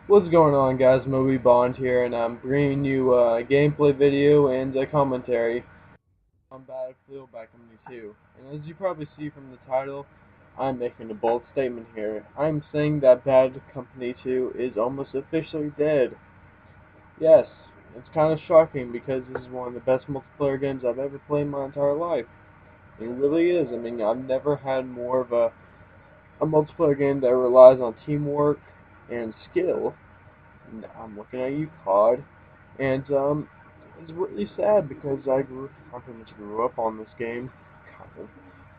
What's going on, guys? Moby Bond here, and I'm bringing you a gameplay video and a commentary on Battlefield by Company 2. And as you probably see from the title, I'm making a bold statement here. I'm saying that Bad Company 2 is almost officially dead. Yes, it's kind of shocking because this is one of the best multiplayer games I've ever played in my entire life. It really is. I mean, I've never had more of a multiplayer game that relies on teamwork and skill. I'm looking at you, COD, and it's really sad because I pretty much grew up on this game, kind of.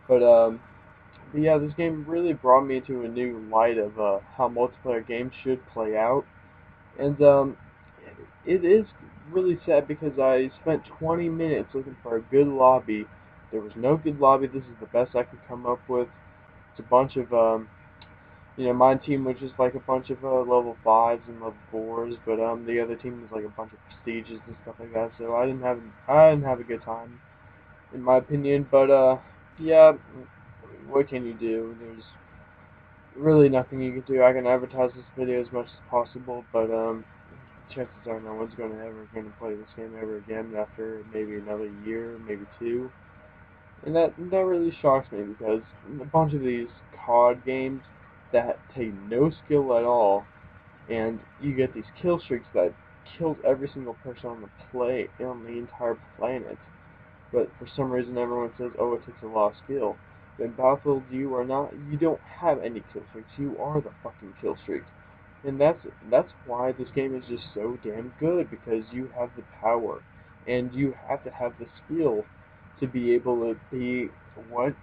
But yeah, this game really brought me to a new light of how multiplayer games should play out, and it is really sad because I spent 20 minutes looking for a good lobby. There was no good lobby. This is the best I could come up with. It's a bunch of my team was just like a bunch of level 5s and level 4s, but the other team was like a bunch of prestiges and stuff like that. So I didn't have a good time, in my opinion. But yeah, what can you do? There's really nothing you can do. I can advertise this video as much as possible, but chances are no one's gonna play this game ever again after maybe another year, maybe two. And that really shocks me because a bunch of these COD games that take no skill at all, and you get these kill streaks that kills every single person on the entire planet. But for some reason, everyone says, "Oh, it takes a lot of skill." But in Battlefield, you don't have any kill streaks. You are the fucking kill streak, and that's why this game is just so damn good because you have the power, and you have to have the skill to be able to be what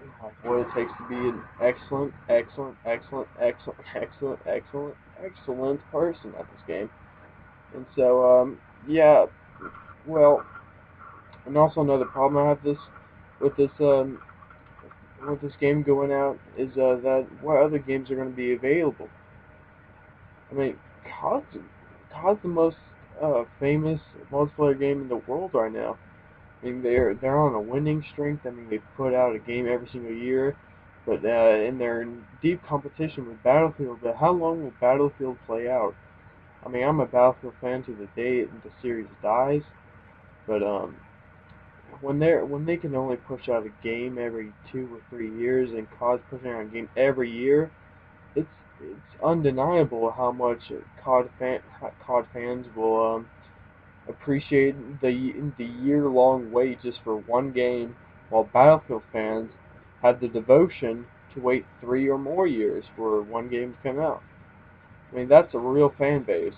what it takes to be an excellent, excellent, excellent, excellent, excellent, excellent, excellent person at this game. And so, yeah, well, and also another problem I have with this with this game going out is that what other games are going to be available. I mean, COD's, COD's the most famous multiplayer game in the world right now. I mean, they're on a winning streak. I mean, they put out a game every single year, but and they're in deep competition with Battlefield. But how long will Battlefield play out? I mean, I'm a Battlefield fan to the day the series dies, but when they can only push out a game every 2 or 3 years, and COD's pushing out a game every year, it's it's undeniable how much COD fans will appreciate the year-long wait just for one game, while Battlefield fans had the devotion to wait 3 or more years for one game to come out. I mean, that's a real fan base.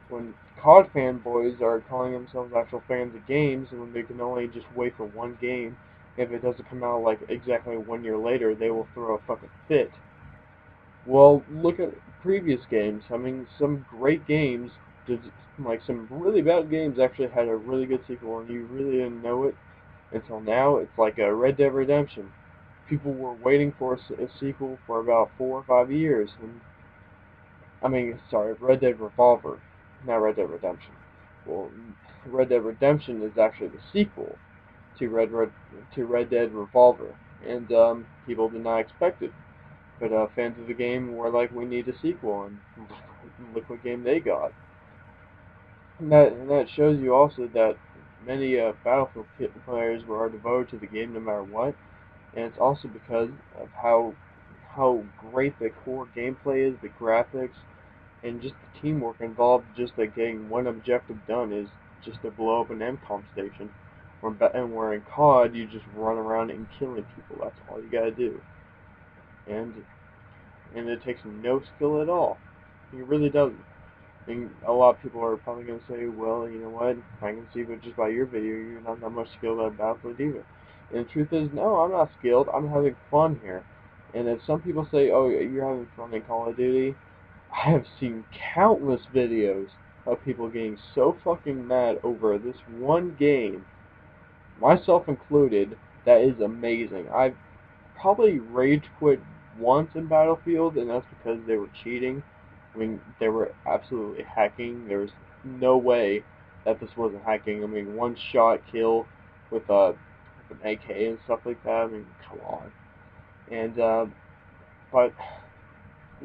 When COD fanboys are calling themselves actual fans of games, and when they can only just wait for one game, if it doesn't come out like exactly 1 year later, they will throw a fucking fit. Well, look at previous games. I mean, some great games, like some really bad games, actually had a really good sequel, and you really didn't know it until now. It's like a Red Dead Redemption. People were waiting for a sequel for about 4 or 5 years, and I mean, sorry, Red Dead Revolver, not Red Dead Redemption. Well, Red Dead Redemption is actually the sequel to Red Dead Revolver, and people did not expect it. But fans of the game were like, we need a sequel, and look what game they got. And that shows you also that many Battlefield players are devoted to the game no matter what, and it's also because of how great the core gameplay is, the graphics, and just the teamwork involved just at getting one objective done is just to blow up an MCOM station. Where in COD you just run around and killing people. That's all you gotta do. And and it takes no skill at all. It really doesn't. And a lot of people are probably going to say, well, you know what, I can see but just by your video, you're not that much skilled at Battlefield either. And the truth is, no, I'm not skilled. I'm having fun here. And if some people say, oh, you're having fun in Call of Duty, I have seen countless videos of people getting so fucking mad over this one game, myself included, that is amazing. I've probably rage quit once in Battlefield, and that's because they were cheating. I mean, they were absolutely hacking. There was no way that this wasn't hacking. I mean, one shot kill with an AK and stuff like that. I mean, come on. And but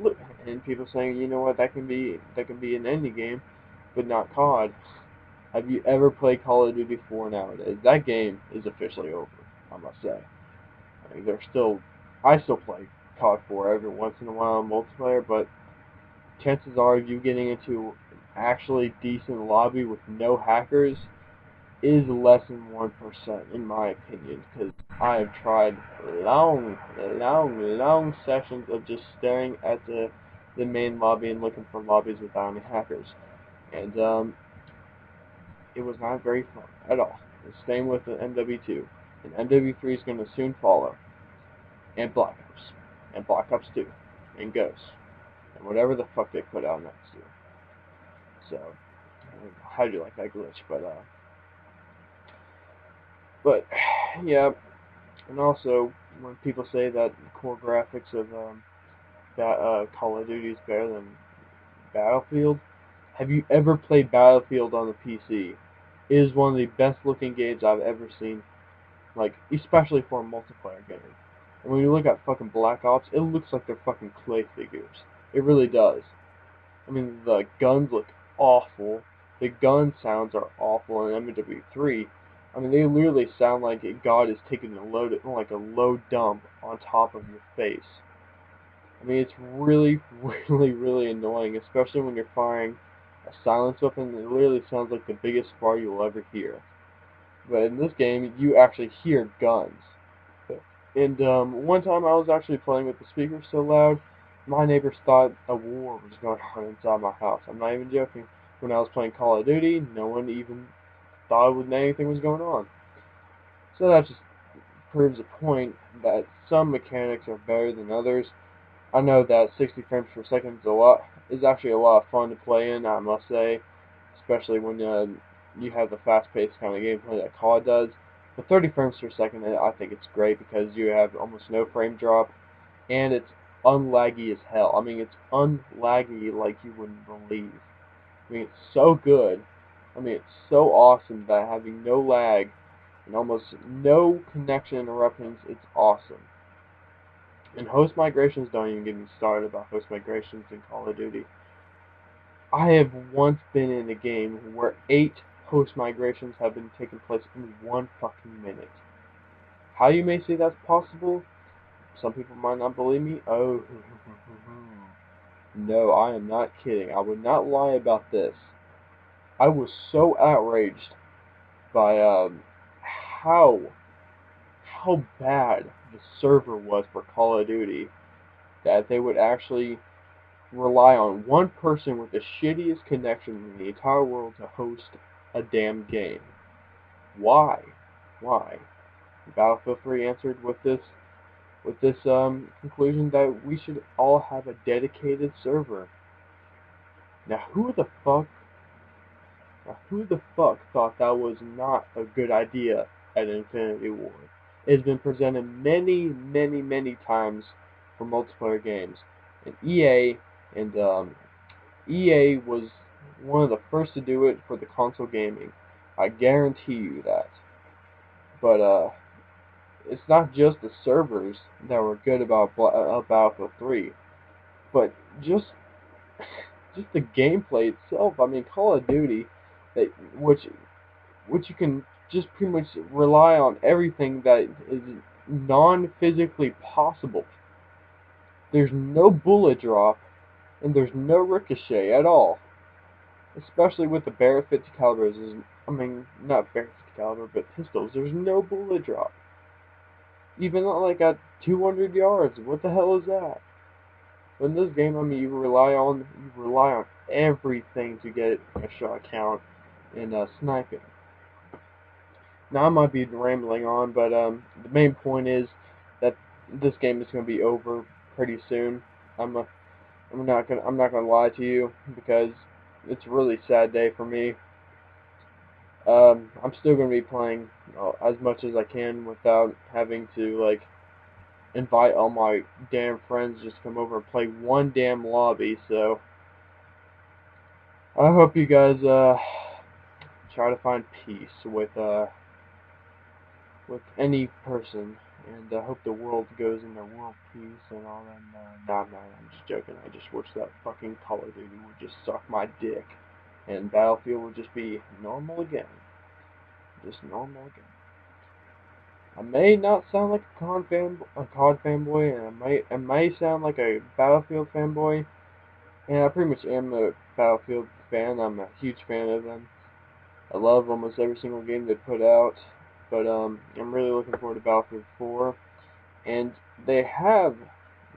look, and people saying, you know what, that can be an indie game, but not COD. Have you ever played Call of Duty 4 nowadays? That game is officially over, I must say. I mean, I still play COD 4 every once in a while in multiplayer, but chances are you getting into an actually decent lobby with no hackers is less than 1% in my opinion, because I have tried long sessions of just staring at the main lobby and looking for lobbies without any hackers, and it was not very fun at all. The same with the MW2, and MW3 is going to soon follow, and Black Ops, and Black Ops 2, and Ghost, and whatever the fuck they put out next year. So, how do you like that glitch? But yeah. And also, when people say that the core graphics of Call of Duty is better than Battlefield, have you ever played Battlefield on the PC? It is one of the best looking games I've ever seen, like, especially for a multiplayer game. And when you look at fucking Black Ops, it looks like they're fucking clay figures. It really does. I mean, the guns look awful. The gun sounds are awful in MW3. I mean, they literally sound like God is taking a low dump on top of your face. I mean, it's really, really annoying, especially when you're firing a silence weapon. It literally sounds like the biggest fart you'll ever hear. But in this game, you actually hear guns. And one time I was actually playing with the speakers so loud, my neighbors thought a war was going on inside my house. I'm not even joking. When I was playing Call of Duty, no one even thought anything was going on. So that just proves a point that some mechanics are better than others. I know that 60 frames per second is actually a lot of fun to play in, I must say, especially when you have the fast-paced kind of gameplay that COD does. But 30 frames per second, I think it's great because you have almost no frame drop, and it's unlaggy as hell. I mean, it's unlaggy like you wouldn't believe. I mean, it's so good. I mean, it's so awesome that having no lag and almost no connection interruptions, it's awesome. And host migrations, don't even get me started about host migrations in Call of Duty. I have once been in a game where 8 host migrations have been taking place in 1 fucking minute. How you may say that's possible? Some people might not believe me. Oh, no, I am not kidding. I would not lie about this. I was so outraged by how how bad the server was for Call of Duty that they would actually rely on one person with the shittiest connection in the entire world to host a damn game. Why? Why? Battlefield 3 answered with this conclusion that we should all have a dedicated server. Now who the fuck thought that was not a good idea at Infinity War? It has been presented many times for multiplayer games. And EA was one of the first to do it for the console gaming. I guarantee you that. But it's not just the servers that were good about Battlefield 3, but just just the gameplay itself. I mean, Call of Duty, that which you can just pretty much rely on everything that is non-physically possible. There's no bullet drop, and there's no ricochet at all. Especially with the Barrett 50 calibers, I mean, not Barrett 50 caliber, but pistols. There's no bullet drop. Even like at 200 yards. What the hell is that? In this game, I mean, you rely on everything to get a shot count in sniping. Now I might be rambling on, but the main point is that this game is going to be over pretty soon. I'm a, I'm not gonna lie to you because it's a really sad day for me. I'm still gonna be playing as much as I can without having to like invite all my damn friends just come over and play one damn lobby. So I hope you guys try to find peace with any person and I hope the world goes into world peace and all that. No, I'm just joking. I just wish that fucking Call of Duty would just suck my dick, and Battlefield would just be normal again. Just normal again. I may not sound like a COD fanboy, and I may sound like a Battlefield fanboy, and I pretty much am a Battlefield fan. I'm a huge fan of them. I love almost every single game they put out, but I'm really looking forward to Battlefield 4, and they have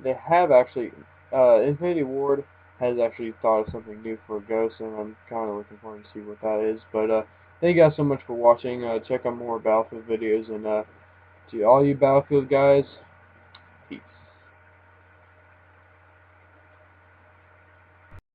actually Infinity Ward has actually thought of something new for Ghost, and I'm kind of looking forward to see what that is. But thank you guys so much for watching. Check out more Battlefield videos, and to all you Battlefield guys,